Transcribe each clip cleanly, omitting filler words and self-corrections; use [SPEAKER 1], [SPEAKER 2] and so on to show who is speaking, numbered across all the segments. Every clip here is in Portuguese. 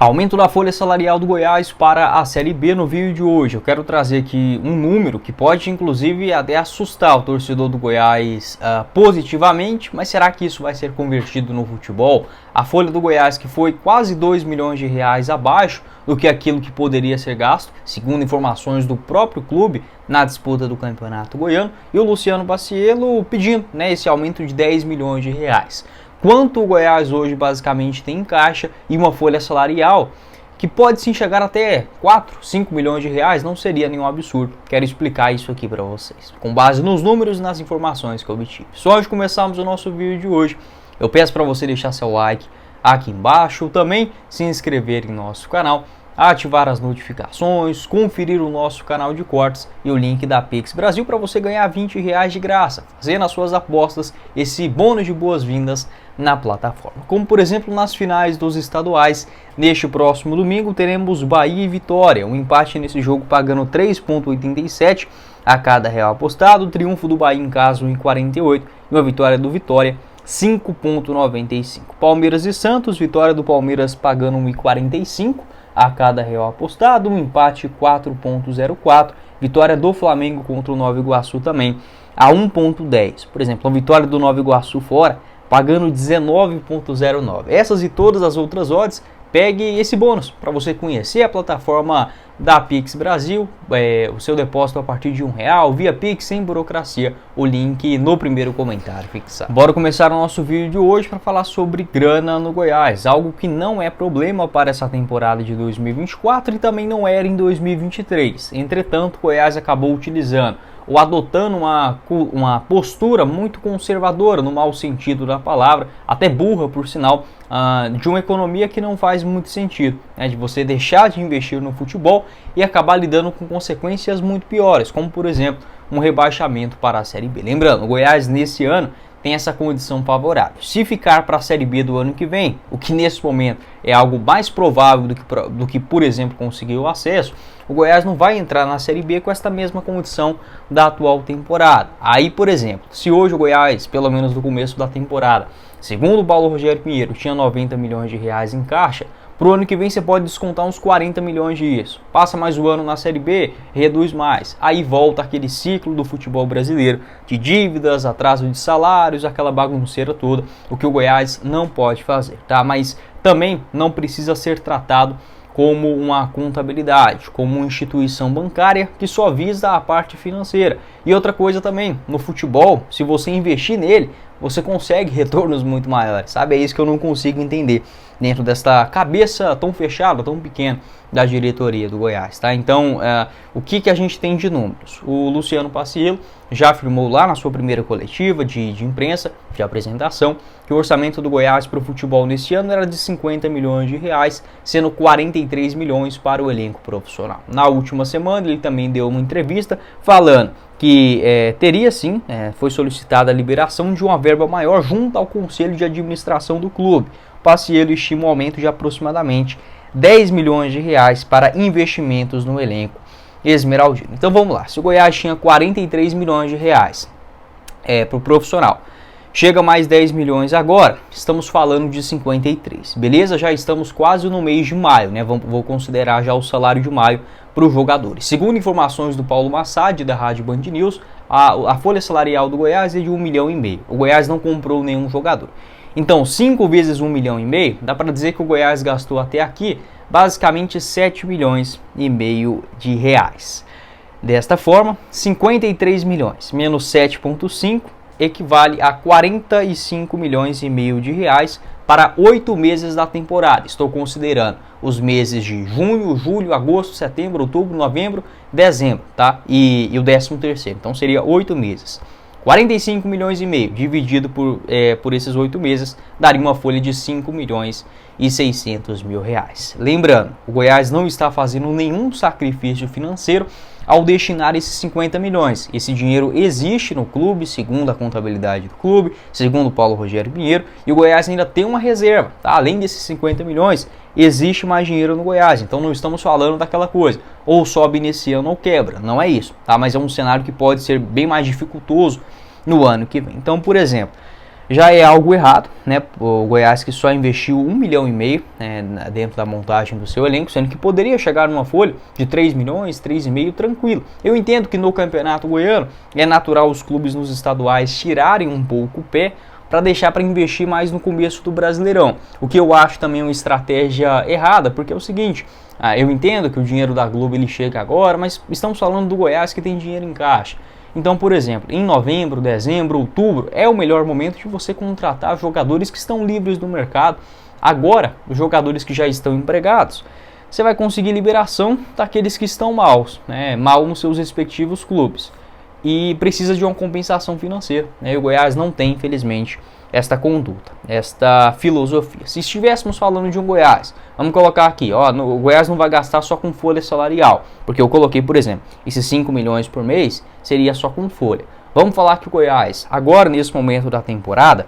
[SPEAKER 1] Aumento da folha salarial do Goiás para a Série B. No vídeo de hoje eu quero trazer aqui um número que pode inclusive até assustar o torcedor do Goiás positivamente, mas será que isso vai ser convertido no futebol? A folha do Goiás, que foi quase 2 milhões de reais abaixo do que aquilo que poderia ser gasto, segundo informações do próprio clube na disputa do Campeonato Goiano, e o Luciano Bacielo pedindo esse aumento de 10 milhões de reais. Quanto o Goiás hoje basicamente tem em caixa e uma folha salarial que pode sim chegar até 4, 5 milhões de reais, não seria nenhum absurdo. Quero explicar isso aqui para vocês, com base nos números e nas informações que eu obtive. Só antes de começarmos o nosso vídeo de hoje, eu peço para você deixar seu like aqui embaixo, também se inscrever em nosso canal, ativar as notificações, conferir o nosso canal de cortes e o link da Pix Brasil para você ganhar 20 reais de graça, fazer nas suas apostas esse bônus de boas-vindas na plataforma. Como por exemplo nas finais dos estaduais, neste próximo domingo teremos Bahia e Vitória, um empate nesse jogo pagando 3,87 a cada real apostado, o triunfo do Bahia em casa 1,48 e uma vitória do Vitória 5,95. Palmeiras e Santos, vitória do Palmeiras pagando 1,45 a cada real apostado, um empate 4,04, vitória do Flamengo contra o Nova Iguaçu também a 1,10. Por exemplo, a vitória do Nova Iguaçu fora pagando 19,09. Essas e todas as outras odds, pegue esse bônus para você conhecer a plataforma da Pix Brasil, o seu depósito a partir de R$1 via Pix sem burocracia, o link no primeiro comentário fixado. Bora começar o nosso vídeo de hoje para falar sobre grana no Goiás, algo que não é problema para essa temporada de 2024 e também não era em 2023. Entretanto, o Goiás acabou utilizando ou adotando uma postura muito conservadora, no mau sentido da palavra, até burra por sinal, de uma economia que não faz muito sentido, de você deixar de investir no futebol e acabar lidando com consequências muito piores, como por exemplo um rebaixamento para a Série B. Lembrando, o Goiás nesse ano tem essa condição favorável. Se ficar para a Série B do ano que vem, o que nesse momento é algo mais provável do que por exemplo, conseguir o acesso, o Goiás não vai entrar na Série B com esta mesma condição da atual temporada. Aí, por exemplo, se hoje o Goiás, pelo menos no começo da temporada, segundo o Paulo Rogério Pinheiro, tinha 90 milhões de reais em caixa, para o ano que vem você pode descontar uns 40 milhões disso. Passa mais o ano na Série B, reduz mais. Aí volta aquele ciclo do futebol brasileiro de dívidas, atraso de salários, aquela bagunceira toda, o que o Goiás não pode fazer, tá? Mas também não precisa ser tratado como uma contabilidade, como uma instituição bancária que só visa a parte financeira. E outra coisa também, no futebol, se você investir nele, você consegue retornos muito maiores, sabe? É isso que eu não consigo entender dentro desta cabeça tão fechada, tão pequena da diretoria do Goiás, tá? Então, o que a gente tem de números? O Luciano Bacielo já afirmou lá na sua primeira coletiva de imprensa, de apresentação, que o orçamento do Goiás para o futebol neste ano era de 50 milhões de reais, sendo 43 milhões para o elenco profissional. Na última semana, ele também deu uma entrevista falando que teria sim, foi solicitada a liberação de uma verba maior junto ao Conselho de Administração do clube. O Bacielo estima um aumento de aproximadamente 10 milhões de reais para investimentos no elenco esmeraldino. Então vamos lá, se o Goiás tinha 43 milhões de reais para o profissional, chega mais 10 milhões agora, estamos falando de 53, beleza? Já estamos quase no mês de maio, vou considerar já o salário de maio para os jogadores. Segundo informações do Paulo Massad, da Rádio Band News, a folha salarial do Goiás é de 1,5 milhão. O Goiás não comprou nenhum jogador. Então, 5 vezes 1,5 milhão, dá para dizer que o Goiás gastou até aqui basicamente 7 milhões e meio de reais. Desta forma, 53 milhões menos 7,5 equivale a 45 milhões e meio de reais para 8 meses da temporada. Estou considerando os meses de junho, julho, agosto, setembro, outubro, novembro, dezembro, tá? E o 13º. Então seria 8 meses. 45 milhões e meio dividido por esses 8 meses daria uma folha de 5 milhões e 600 mil reais. Lembrando, o Goiás não está fazendo nenhum sacrifício financeiro ao destinar esses 50 milhões. Esse dinheiro existe no clube, segundo a contabilidade do clube, segundo o Paulo Rogério Pinheiro, e o Goiás ainda tem uma reserva, tá? Além desses 50 milhões, existe mais dinheiro no Goiás, então não estamos falando daquela coisa, ou sobe nesse ano ou quebra, não é isso, tá? Mas é um cenário que pode ser bem mais dificultoso no ano que vem. Então, por exemplo, já é algo errado, né? O Goiás que só investiu 1,5 milhão, né, dentro da montagem do seu elenco, sendo que poderia chegar numa folha de 3 milhões, 3,5 tranquilo. Eu entendo que no campeonato goiano é natural os clubes nos estaduais tirarem um pouco o pé para deixar para investir mais no começo do Brasileirão. O que eu acho também uma estratégia errada, porque é o seguinte, eu entendo que o dinheiro da Globo ele chega agora, mas estamos falando do Goiás que tem dinheiro em caixa. Então, por exemplo, em novembro, dezembro, outubro, é o melhor momento de você contratar jogadores que estão livres no mercado. Agora, os jogadores que já estão empregados, você vai conseguir liberação daqueles que estão maus, né, mal nos seus respectivos clubes. E precisa de uma compensação financeira, né? E o Goiás não tem, infelizmente, esta conduta, esta filosofia. Se estivéssemos falando de um Goiás, vamos colocar aqui, ó, o Goiás não vai gastar só com folha salarial, porque eu coloquei, por exemplo, esses 5 milhões por mês seria só com folha. Vamos falar que o Goiás, agora nesse momento da temporada,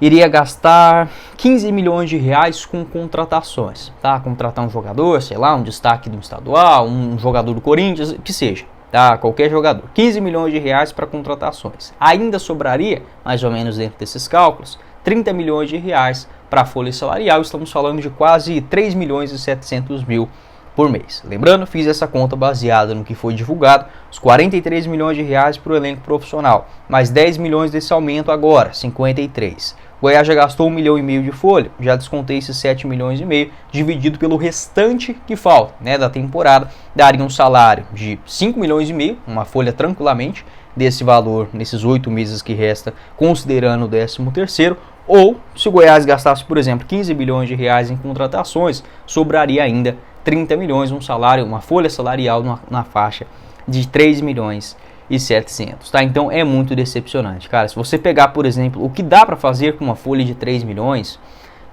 [SPEAKER 1] iria gastar 15 milhões de reais com contratações, tá? Contratar um jogador, sei lá, um destaque do estadual, um jogador do Corinthians, que seja. Tá, qualquer jogador, 15 milhões de reais para contratações. Ainda sobraria, mais ou menos dentro desses cálculos, 30 milhões de reais para a folha salarial. Estamos falando de quase 3 milhões e 700 mil por mês. Lembrando, fiz essa conta baseada no que foi divulgado, os 43 milhões de reais para o elenco profissional, mais 10 milhões desse aumento agora, 53. Goiás já gastou 1,5 milhão de folha, já descontei esses 7 milhões e meio, dividido pelo restante que falta, né, da temporada, daria um salário de 5 milhões e meio, uma folha tranquilamente desse valor nesses 8 meses que resta, considerando o 13º, ou se o Goiás gastasse, por exemplo, 15 milhões de reais em contratações, sobraria ainda 30 milhões, um salário, uma folha salarial na faixa de 3 milhões e 700, tá? Então é muito decepcionante, cara. Se você pegar, por exemplo, o que dá para fazer com uma folha de 3 milhões,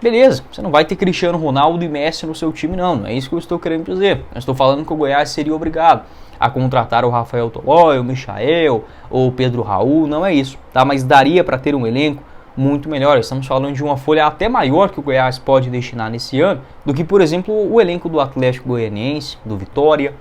[SPEAKER 1] beleza, você não vai ter Cristiano Ronaldo e Messi no seu time, não é isso que eu estou querendo dizer. Eu estou falando que o Goiás seria obrigado a contratar o Rafael Tolói, o Michael ou o Pedro Raul, não é isso, tá? Mas daria para ter um elenco muito melhor. Estamos falando de uma folha até maior que o Goiás pode destinar nesse ano do que, por exemplo, o elenco do Atlético Goianiense, do Vitória,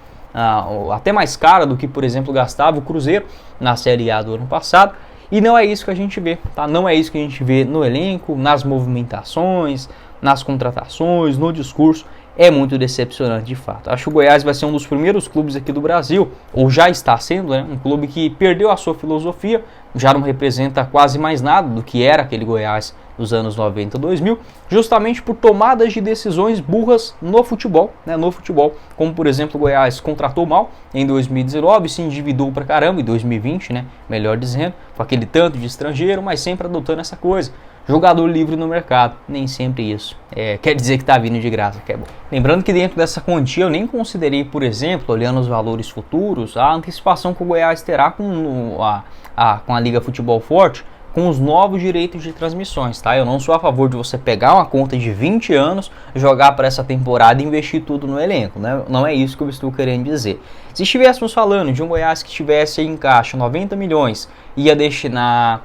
[SPEAKER 1] até mais cara do que, por exemplo, gastava o Cruzeiro na Série A do ano passado. E não é isso que a gente vê, tá? Não é isso que a gente vê no elenco, nas movimentações, nas contratações, no discurso. É muito decepcionante de fato. Acho que o Goiás vai ser um dos primeiros clubes aqui do Brasil, ou já está sendo, né? Um clube que perdeu a sua filosofia, já não representa quase mais nada do que era aquele Goiás dos anos 90 e 2000, justamente por tomadas de decisões burras no futebol, né? No futebol, como por exemplo o Goiás contratou mal em 2019, se endividou pra caramba em 2020, né? Melhor dizendo, com aquele tanto de estrangeiro, mas sempre adotando essa coisa. Jogador livre no mercado, nem sempre isso quer dizer que está vindo de graça, que é bom. Lembrando que dentro dessa quantia eu nem considerei, por exemplo, olhando os valores futuros, a antecipação que o Goiás terá com a Liga Futebol Forte, com os novos direitos de transmissões, tá? Eu não sou a favor de você pegar uma conta de 20 anos, jogar para essa temporada e investir tudo no elenco, né? Não é isso que eu estou querendo dizer. Se estivéssemos falando de um Goiás que tivesse em caixa 90 milhões, ia destinar,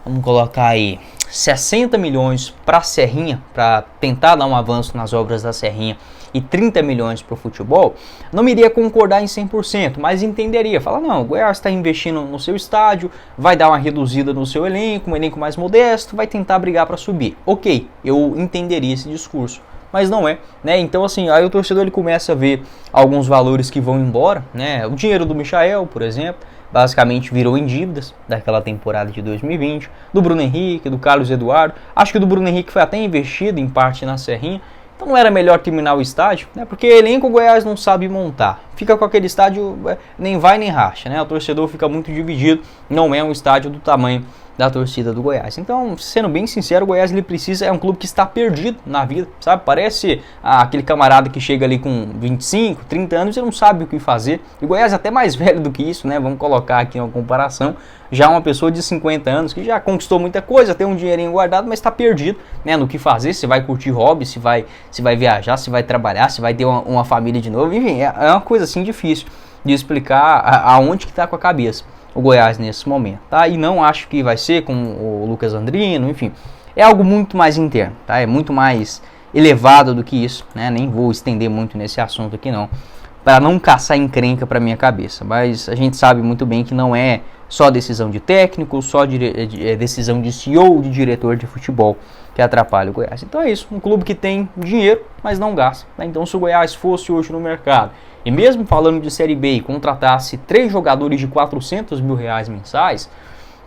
[SPEAKER 1] vamos colocar aí, 60 milhões para a Serrinha, para tentar dar um avanço nas obras da Serrinha, e 30 milhões para o futebol, não iria concordar em 100%, mas entenderia, fala, não, o Goiás está investindo no seu estádio, vai dar uma reduzida no seu elenco, um elenco mais modesto, vai tentar brigar para subir. Ok, eu entenderia esse discurso, mas não é, né? Então assim, aí o torcedor ele começa a ver alguns valores que vão embora, né? O dinheiro do Michael, por exemplo, basicamente virou em dívidas daquela temporada de 2020, do Bruno Henrique, do Carlos Eduardo, acho que o do Bruno Henrique foi até investido em parte na Serrinha. Então não era melhor terminar o estádio, né? Porque elenco o Goiás não sabe montar. Fica com aquele estádio, nem vai nem racha, né? O torcedor fica muito dividido, não é um estádio do tamanho da torcida do Goiás. Então, sendo bem sincero, o Goiás ele precisa, é um clube que está perdido na vida, sabe? Parece aquele camarada que chega ali com 25, 30 anos e não sabe o que fazer. E o Goiás é até mais velho do que isso, né? Vamos colocar aqui uma comparação. Já uma pessoa de 50 anos que já conquistou muita coisa, tem um dinheirinho guardado, mas está perdido, né? No que fazer, se vai curtir hobby, se vai viajar, se vai trabalhar, se vai ter uma família de novo. Enfim, é uma coisa assim difícil de explicar aonde que está com a cabeça o Goiás nesse momento, tá? E não acho que vai ser com o Lucas Andrino, enfim, é algo muito mais interno, tá? É muito mais elevado do que isso, né? Nem vou estender muito nesse assunto aqui não, para não caçar encrenca para minha cabeça, mas a gente sabe muito bem que não é só decisão de técnico, só decisão de CEO, de diretor de futebol que atrapalha o Goiás. Então é isso, um clube que tem dinheiro, mas não gasta, né? Então se o Goiás fosse hoje no mercado, e mesmo falando de Série B, e contratasse 3 jogadores de R$400 mil mensais,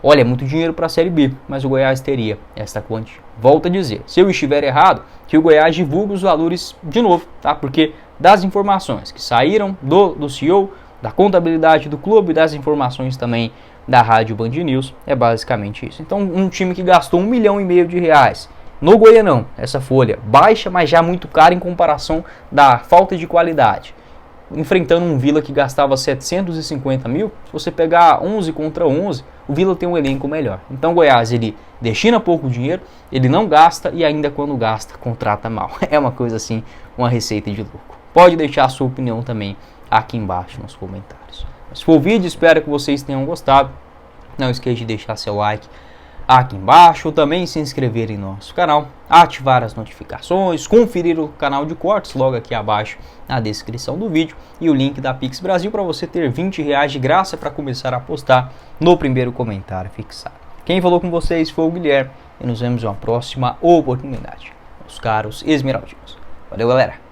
[SPEAKER 1] olha, é muito dinheiro para a Série B, mas o Goiás teria esta quantia. Volto a dizer, se eu estiver errado, que o Goiás divulgue os valores de novo, tá? Porque das informações que saíram do CEO, da contabilidade do clube, das informações também da Rádio Band News, é basicamente isso. Então, um time que gastou R$1,5 milhão no Goianão, essa folha baixa, mas já muito cara em comparação da falta de qualidade. Enfrentando um Vila que gastava 750 mil, se você pegar 11 contra 11, o Vila tem um elenco melhor. Então o Goiás, ele destina pouco dinheiro, ele não gasta e ainda quando gasta, contrata mal. É uma coisa assim, uma receita de lucro. Pode deixar a sua opinião também aqui embaixo nos comentários. Se for o vídeo, espero que vocês tenham gostado. Não esqueça de deixar seu like aqui embaixo, também se inscrever em nosso canal, ativar as notificações, conferir o canal de cortes logo aqui abaixo na descrição do vídeo e o link da Pix Brasil para você ter R$20 de graça para começar a postar no primeiro comentário fixado. Quem falou com vocês foi o Guilherme e nos vemos em uma próxima oportunidade, meus caros esmeraldinos. Valeu, galera!